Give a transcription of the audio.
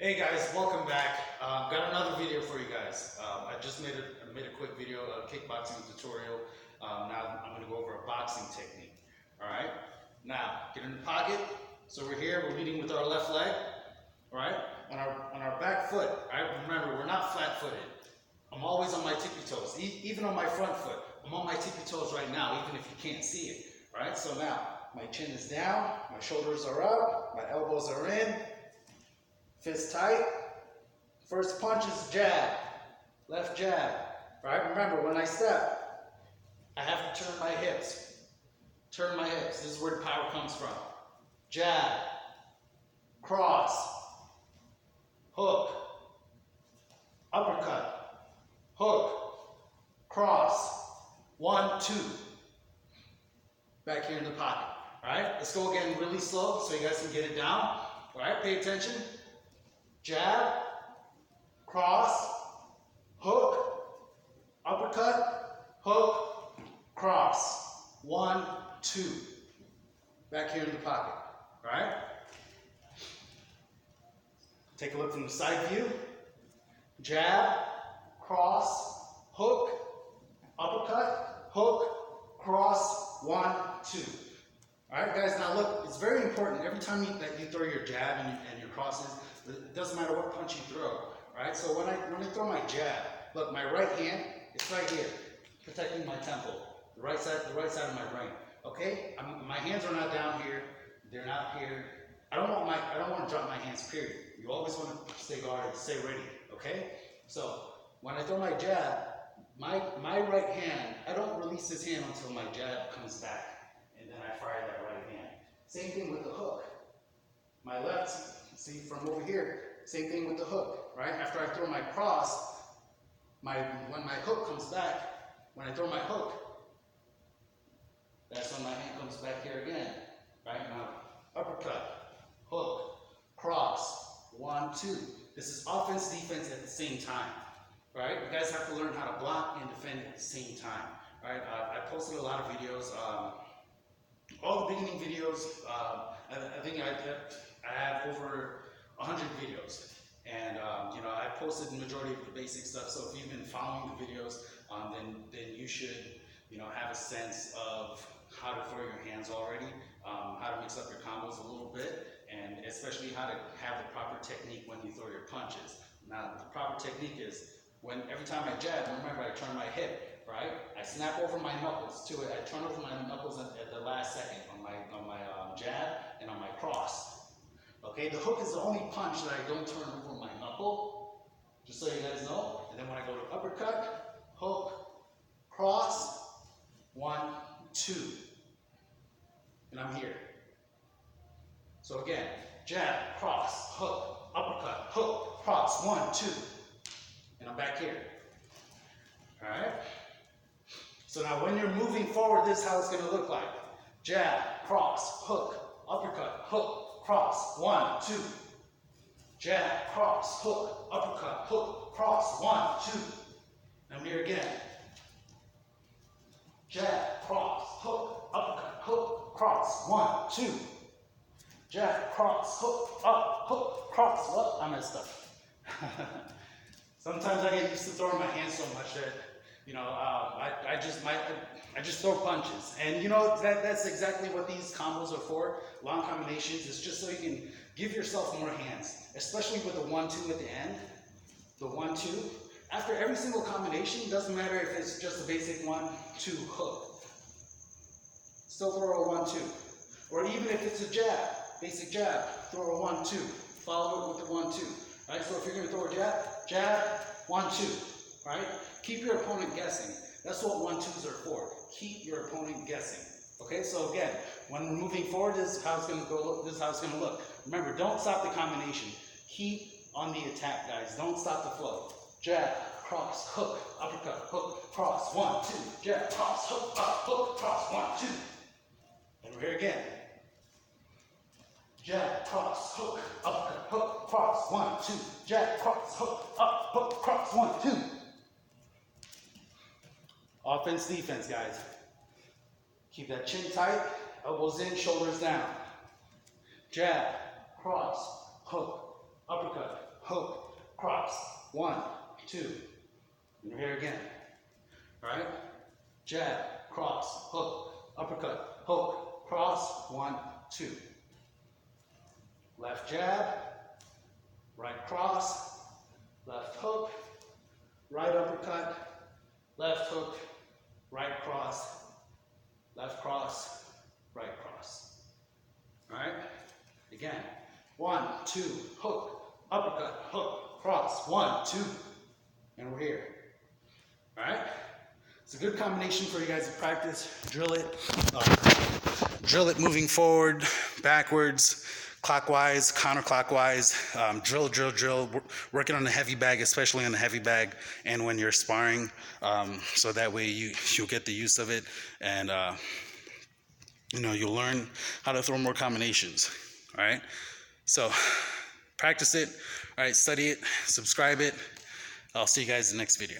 Hey guys, welcome back. Got another video for you guys. I just made a quick video, a kickboxing tutorial. Now I'm going to go over a boxing technique. All right. Now get in the pocket. So we're here. We're leading with our left leg. All right. On our back foot. All right. Remember, we're not flat-footed. I'm always on my tippy toes. Even on my front foot, I'm on my tippy toes right now, even if you can't see it. All right. So now my chin is down, my shoulders are up, my elbows are in. Fist tight. First punch is jab. Left jab. Alright, remember when I step, I have to turn my hips. Turn my hips. This is where the power comes from. Jab. Cross. Hook. Uppercut. Hook. Cross. 1, 2. Back here in the pocket. Alright, let's go again really slow so you guys can get it down. Alright, pay attention. Jab, cross, hook, uppercut, hook, cross. 1, 2. Back here in the pocket. All right? Take a look from the side view. Jab, cross, hook, uppercut, hook, cross. 1, 2. All right, guys. Now look, it's very important. Every time that you throw your jab and your crosses, it doesn't matter what punch you throw, right? So when I throw my jab, look, my right hand, it's right here, protecting my temple, the right side of my brain. Okay, my hands are not down here, they're not here. I don't want to drop my hands. Period. You always want to stay guarded, stay ready. Okay, so when I throw my jab, my right hand, I don't release this hand until my jab comes back, and then I fire that right hand. Same thing with the hook. My left. See, from over here, same thing with the hook, right? After I throw my cross, when my hook comes back, when I throw my hook, that's when my hand comes back here again, right? Now, uppercut, hook, cross, 1, 2. This is offense, defense at the same time, right? You guys have to learn how to block and defend at the same time, right? I posted a lot of videos, all the beginning videos. I think I have over 100 videos, and I posted the majority of the basic stuff. So if you've been following the videos, then you should have a sense of how to throw your hands already, how to mix up your combos a little bit, and especially how to have the proper technique when you throw your punches. Now the proper technique is every time I jab, remember I turn my hip, right? I snap over my knuckles to it. I turn over my knuckles at the last second on my jab and on my cross. Okay, the hook is the only punch that I don't turn over my knuckle, just so you guys know. And then when I go to uppercut, hook, cross, 1, 2. And I'm here. So again, jab, cross, hook, uppercut, hook, cross, 1, 2. And I'm back here. All right? So now when you're moving forward, this is how it's going to look like. Jab, cross, hook, uppercut, hook, cross, 1, 2. Jab, cross, hook, uppercut, hook, cross, 1, 2. And I'm here again. Jab, cross, hook, uppercut, hook, cross, 1, 2. Jab, cross, hook, up, hook, cross. What? I messed up. Sometimes I get used to throwing my hands so much that I just throw punches, and that's exactly what these combos are for. Long combinations is just so you can give yourself more hands, especially with the 1, 2 at the end. The 1, 2. After every single combination, doesn't matter if it's just a basic 1, 2 hook. Still throw a 1, 2, or even if it's a jab, basic jab, throw a 1, 2. Follow it with the 1, 2. Right. So if you're going to throw a jab, 1, 2. Right. Keep your opponent guessing. That's what 1, 2s are for. Keep your opponent guessing. Okay, so again, when we're moving forward, this is how it's going to go. This is how it's going to look. Remember, don't stop the combination. Keep on the attack, guys. Don't stop the flow. Jab, cross, hook, uppercut, hook, cross, 1, 2. Jab, cross, hook, up, hook, cross, 1, 2. And we're here again. Jab, cross, hook, uppercut, hook, cross, 1, 2. Jab, cross, hook, up, hook, cross, 1, 2. Offense, defense, guys. Keep that chin tight, elbows in, shoulders down. Jab, cross, hook, uppercut, hook, cross, 1, 2. And you're here again. All right? Jab, cross, hook, uppercut, hook, cross, 1, 2. Left jab, right cross, left hook, right uppercut, left hook, right cross, left cross, right cross. All right? Again. 1, 2, hook, uppercut, hook, cross, 1, 2. And we're here. All right? It's a good combination for you guys to practice. Drill it moving forward, backwards, clockwise, counterclockwise. Drill. Working on the heavy bag, especially on the heavy bag, and when you're sparring, so that way you'll get the use of it, and you'll learn how to throw more combinations. All right. So practice it. All right. Study it. Subscribe it. I'll see you guys in the next video.